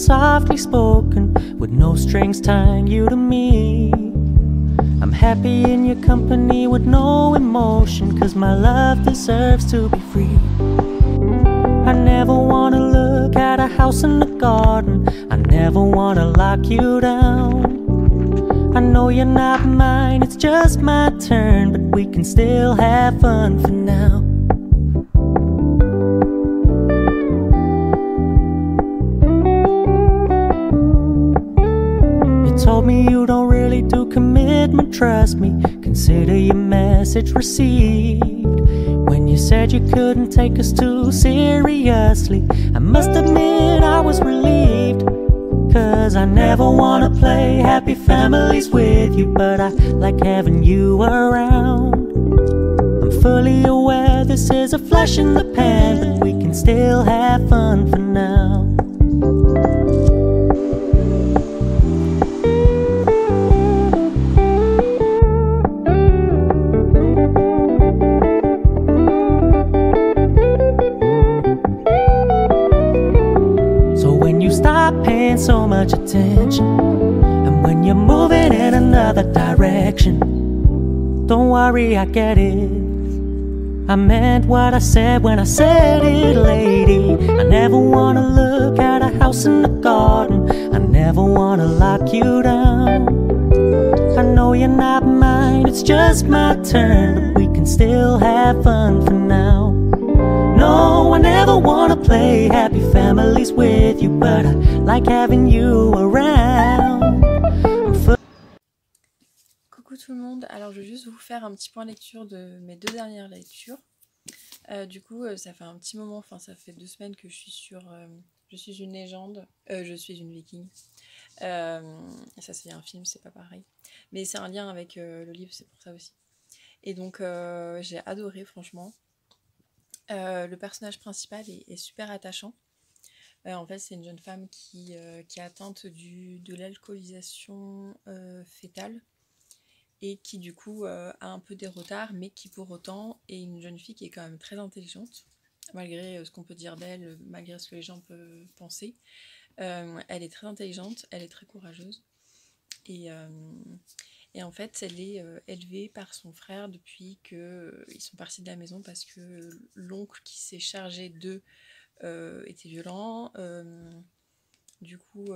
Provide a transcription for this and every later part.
softly spoken, with no strings tying you to me. I'm happy in your company with no emotion, 'cause my love deserves to be free. I never wanna look at a house in the garden, I never wanna lock you down. I know you're not mine, it's just my turn, but we can still have fun for now. You told me you don't really do commitment, trust me, consider your message received. When you said you couldn't take us too seriously, I must admit I was relieved. 'Cause I never wanna play happy families with you, but I like having you around. I'm fully aware this is a flash in the pan, but we can still have fun for now. Paying so much attention, and when you're moving in another direction, don't worry, I get it. I meant what I said when I said it, lady. I never wanna look at a house in the garden, I never wanna lock you down. I know you're not mine, it's just my turn, but we can still have fun for now. No, I never wanna play happy families with you, but I like having you around. Coucou tout le monde, alors je vais juste vous faire un petit point lecture de mes deux dernières lectures. Du coup, ça fait un petit moment, enfin ça fait 2 semaines que je suis sur Je suis une légende, je suis une viking. Ça c'est un film, c'est pas pareil. Mais c'est un lien avec le livre, c'est pour ça aussi. Et donc j'ai adoré franchement. Le personnage principal est super attachant. En fait, c'est une jeune femme qui est atteinte de l'alcoolisation fétale et qui du coup a un peu des retards, mais qui pour autant est une jeune fille qui est quand même très intelligente, malgré ce qu'on peut dire d'elle, malgré ce que les gens peuvent penser. Elle est très intelligente, elle est très courageuse. Et en fait, elle est élevée par son frère depuis qu'ils sont partis de la maison parce que l'oncle qui s'est chargé d'eux était violent. Du coup,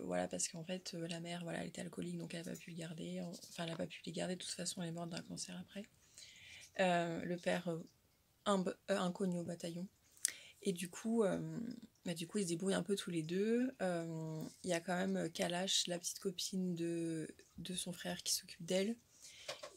voilà, parce qu'en fait, la mère, voilà, elle était alcoolique, donc elle n'a pas pu le garder. Enfin, elle n'a pas pu les garder, de toute façon, elle est morte d'un cancer après. Le père, inconnu au bataillon. Et du coup, ils se débrouillent un peu tous les deux. Il y a quand même Kalash, la petite copine de son frère qui s'occupe d'elle.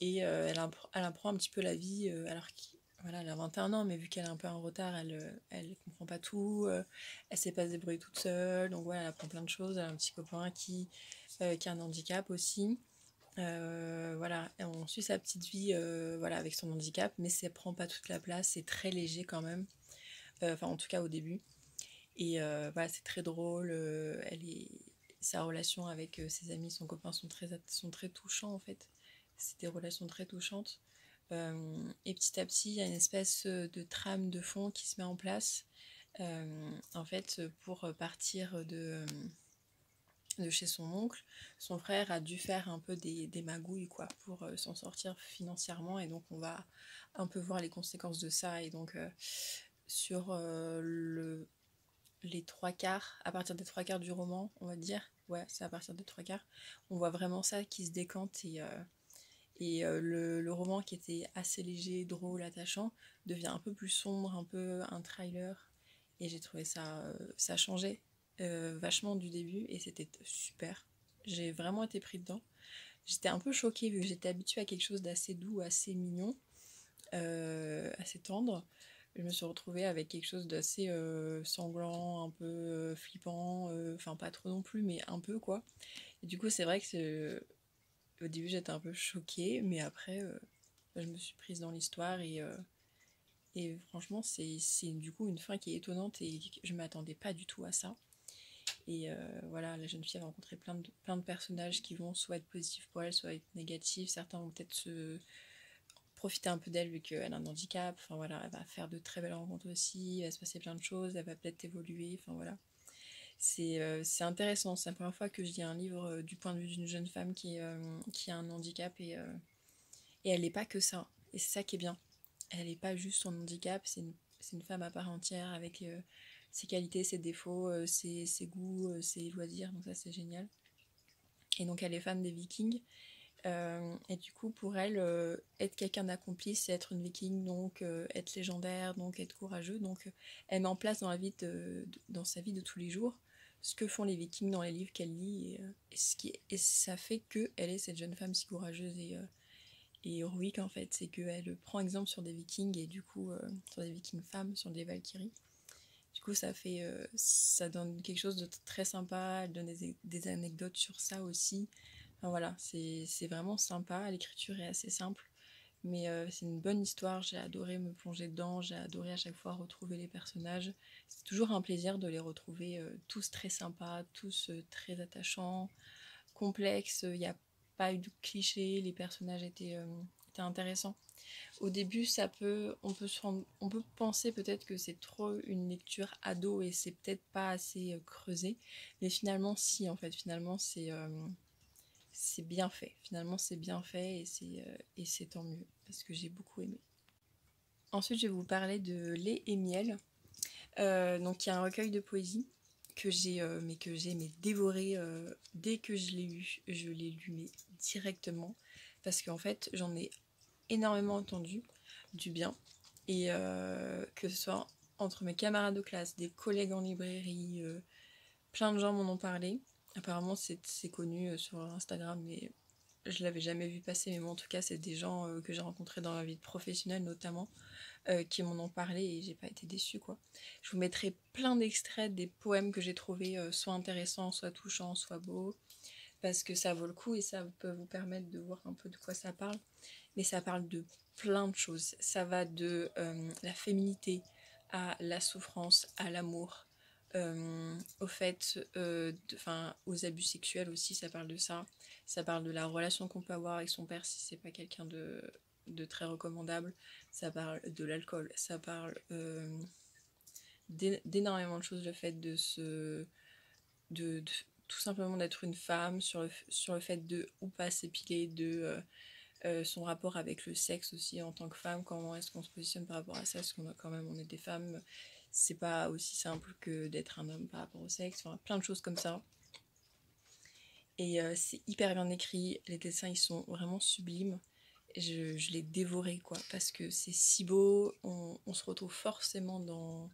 Et elle apprend un petit peu la vie, alors qu'elle a 21 ans, mais vu qu'elle est un peu en retard, elle comprend pas tout. Elle sait pas se débrouiller toute seule. Donc voilà, elle apprend plein de choses. Elle a un petit copain qui a un handicap aussi. Voilà, et on suit sa petite vie voilà, avec son handicap, mais ça prend pas toute la place. C'est très léger quand même. Enfin, en tout cas au début. Et voilà, c'est très drôle. Sa relation avec ses amis, son copain sont très touchants en fait. C'est des relations très touchantes. Et petit à petit, il y a une espèce de trame de fond qui se met en place. En fait, pour partir de chez son oncle, son frère a dû faire un peu des magouilles quoi, pour s'en sortir financièrement. Et donc, on va un peu voir les conséquences de ça. Et donc, sur les 3/4, à partir des 3/4 du roman, on va dire, ouais, c'est à partir des 3/4, on voit vraiment ça qui se décante et le roman qui était assez léger, drôle, attachant, devient un peu plus sombre, un peu un trailer, et j'ai trouvé ça changeait vachement du début, et c'était super. J'ai vraiment été pris dedans. J'étais un peu choquée, vu que j'étais habituée à quelque chose d'assez doux, assez mignon, assez tendre. Je me suis retrouvée avec quelque chose d'assez sanglant, un peu flippant, enfin pas trop non plus, mais un peu quoi. Et du coup, c'est vrai que au début j'étais un peu choquée, mais après je me suis prise dans l'histoire et franchement, c'est du coup une fin qui est étonnante et je m'attendais pas du tout à ça. Et voilà, la jeune fille a rencontré plein de personnages qui vont soit être positifs pour elle, soit être négatifs. Certains vont peut-être profiter un peu d'elle vu qu'elle a un handicap. Enfin voilà, elle va faire de très belles rencontres aussi, il va se passer plein de choses, elle va peut-être évoluer, enfin voilà. c'est intéressant. C'est la première fois que je lis un livre du point de vue d'une jeune femme qui a un handicap et elle n'est pas que ça. Et c'est ça qui est bien. Elle n'est pas juste son handicap, c'est une femme à part entière avec ses qualités, ses défauts, ses goûts, ses loisirs, donc ça c'est génial. Et donc elle est fan des Vikings. Et du coup, pour elle, être quelqu'un d'accompli, c'est être une viking, donc être légendaire, donc être courageux. Donc elle met en place dans sa vie de tous les jours ce que font les vikings dans les livres qu'elle lit. Et ça fait qu'elle est cette jeune femme si courageuse et héroïque en fait. C'est qu'elle prend exemple sur des vikings et du coup, sur des vikings femmes, sur des valkyries. Du coup, ça donne quelque chose de très sympa. Elle donne des anecdotes sur ça aussi. Enfin, voilà, c'est vraiment sympa. L'écriture est assez simple, mais c'est une bonne histoire. J'ai adoré me plonger dedans. J'ai adoré à chaque fois retrouver les personnages. C'est toujours un plaisir de les retrouver tous très sympas, tous très attachants, complexes. Il n'y a pas eu de clichés. Les personnages étaient intéressants. Au début, on peut penser peut-être que c'est trop une lecture ado et c'est peut-être pas assez creusé, mais finalement, si, en fait, finalement, c'est bien fait. Finalement, c'est bien fait et c'est tant mieux parce que j'ai beaucoup aimé. Ensuite, je vais vous parler de Lait et miel. Donc, il y a un recueil de poésie que j'ai dévoré dès que je l'ai lu. Je l'ai lu mais directement parce qu'en fait, j'en ai énormément entendu du bien et que ce soit entre mes camarades de classe, des collègues en librairie, plein de gens m'en ont parlé. Apparemment c'est connu sur Instagram mais je l'avais jamais vu passer, mais bon, en tout cas c'est des gens que j'ai rencontrés dans ma vie professionnelle notamment qui m'en ont parlé et j'ai pas été déçue quoi. Je vous mettrai plein d'extraits des poèmes que j'ai trouvés soit intéressants, soit touchants, soit beaux parce que ça vaut le coup et ça peut vous permettre de voir un peu de quoi ça parle. Mais ça parle de plein de choses. Ça va de la féminité à la souffrance, à l'amour, au fait, aux abus sexuels aussi, ça parle de ça. Ça parle de la relation qu'on peut avoir avec son père si c'est pas quelqu'un de très recommandable. Ça parle de l'alcool, ça parle d'énormément de choses, le fait de tout simplement d'être une femme, sur le fait de ou pas s'épiler, son rapport avec le sexe aussi en tant que femme, comment est-ce qu'on se positionne par rapport à ça, parce qu'on a quand même, on est des femmes, c'est pas aussi simple que d'être un homme par rapport au sexe, enfin plein de choses comme ça. Et c'est hyper bien écrit, les dessins ils sont vraiment sublimes. Je l'ai dévoré quoi, parce que c'est si beau, on se retrouve forcément dans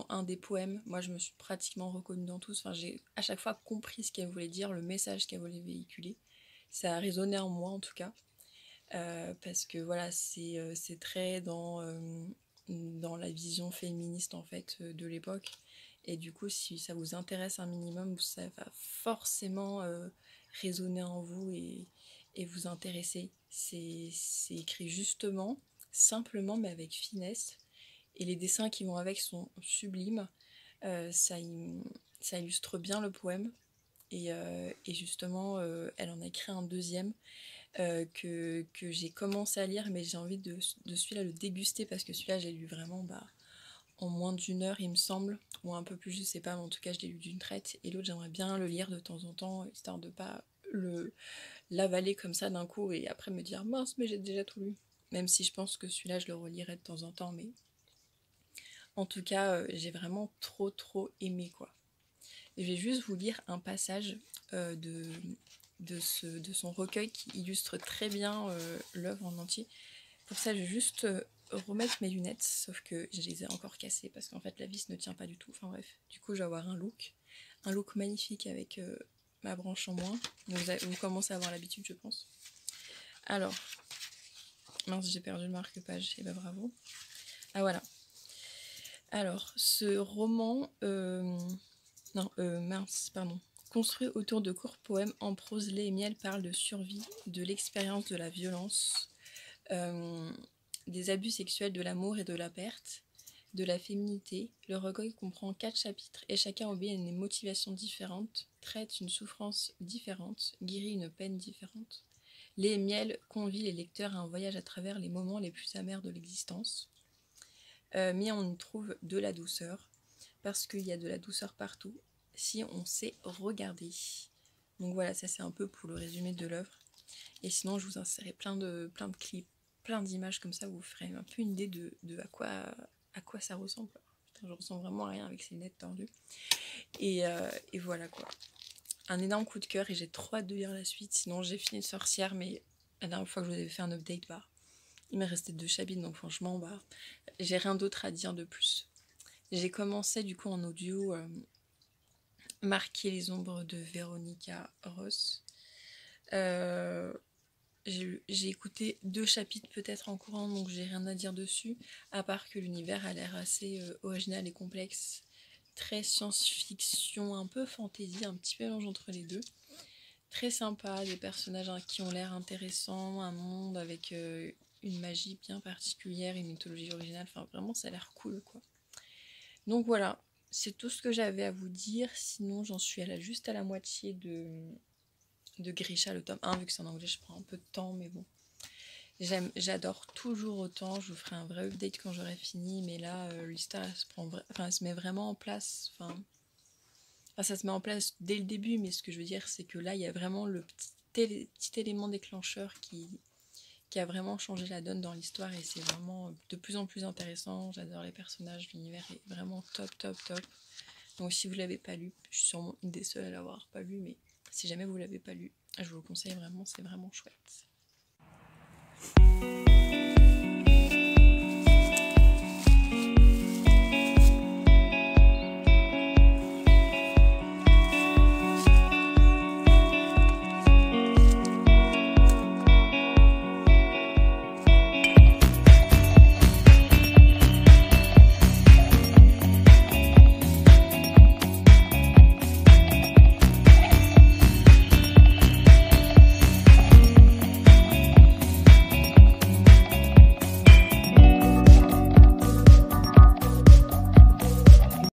un des poèmes. Moi je me suis pratiquement reconnue dans tous, enfin j'ai à chaque fois compris ce qu'elle voulait dire, le message qu'elle voulait véhiculer. Ça a résonné en moi en tout cas. Parce que voilà, c'est très dans la vision féministe en fait de l'époque. Et du coup, si ça vous intéresse un minimum, ça va forcément résonner en vous et vous intéresser. C'est écrit justement, simplement, mais avec finesse. Et les dessins qui vont avec sont sublimes. Ça illustre bien le poème. Et justement, elle en a écrit un deuxième que j'ai commencé à lire, mais j'ai envie de celui-là le déguster parce que celui-là, j'ai lu vraiment en moins d'une heure, il me semble, ou un peu plus, je sais pas, mais en tout cas, je l'ai lu d'une traite. Et l'autre, j'aimerais bien le lire de temps en temps, histoire de pas l'avaler comme ça d'un coup et après me dire mince, mais j'ai déjà tout lu. Même si je pense que celui-là, je le relirai de temps en temps, mais en tout cas, j'ai vraiment trop aimé quoi. Et je vais juste vous lire un passage de son recueil qui illustre très bien l'œuvre en entier. Pour ça, je vais juste remettre mes lunettes, sauf que je les ai encore cassées parce qu'en fait la vis ne tient pas du tout. Enfin bref, du coup, je vais avoir un look magnifique avec ma branche en moins. Vous commencez à avoir l'habitude, je pense. Alors, mince, j'ai perdu le marque-page. Et ben bravo. Ah voilà. Alors, ce roman... Construit autour de courts poèmes en prose, Lait et miel parle de survie, de l'expérience de la violence, des abus sexuels, de l'amour et de la perte, de la féminité. Le recueil comprend 4 chapitres et chacun obéit à une motivation différente, traite une souffrance différente, guérit une peine différente. Lait et miel convie les lecteurs à un voyage à travers les moments les plus amers de l'existence. Mais on y trouve de la douceur, parce qu'il y a de la douceur partout si on sait regarder. Donc voilà, ça c'est un peu pour le résumé de l'œuvre. Et sinon, je vous insérerai plein de clips, plein d'images comme ça, vous ferez un peu une idée de à quoi ça ressemble. Putain, je ressens vraiment rien avec ces lunettes tordues. Et voilà quoi. Un énorme coup de cœur et j'ai trop hâte de lire la suite. Sinon, j'ai fini Sorcière, mais la dernière fois que je vous avais fait un update, il m'est resté 2 chapitres, donc franchement, j'ai rien d'autre à dire de plus. J'ai commencé du coup en audio Marquer les ombres de Véronica Ross. J'ai écouté 2 chapitres peut-être en courant, donc j'ai rien à dire dessus, à part que l'univers a l'air assez original et complexe, très science-fiction, un peu fantasy, un petit mélange entre les deux. Très sympa, des personnages qui ont l'air intéressants, un monde avec une magie bien particulière, une mythologie originale, enfin vraiment ça a l'air cool quoi. Donc voilà, c'est tout ce que j'avais à vous dire, sinon j'en suis juste à la moitié de Grisha, le tome 1, vu que c'est en anglais je prends un peu de temps, mais bon. J'adore toujours autant, je vous ferai un vrai update quand j'aurai fini, mais là l'histoire elle se met vraiment en place, ça se met en place dès le début, mais ce que je veux dire c'est que là il y a vraiment le petit élément déclencheur qui a vraiment changé la donne dans l'histoire et c'est vraiment de plus en plus intéressant. J'adore les personnages, l'univers est vraiment top. Donc si vous l'avez pas lu, je suis sûrement une des seules à l'avoir pas lu, mais si jamais vous l'avez pas lu, je vous le conseille vraiment, c'est vraiment chouette.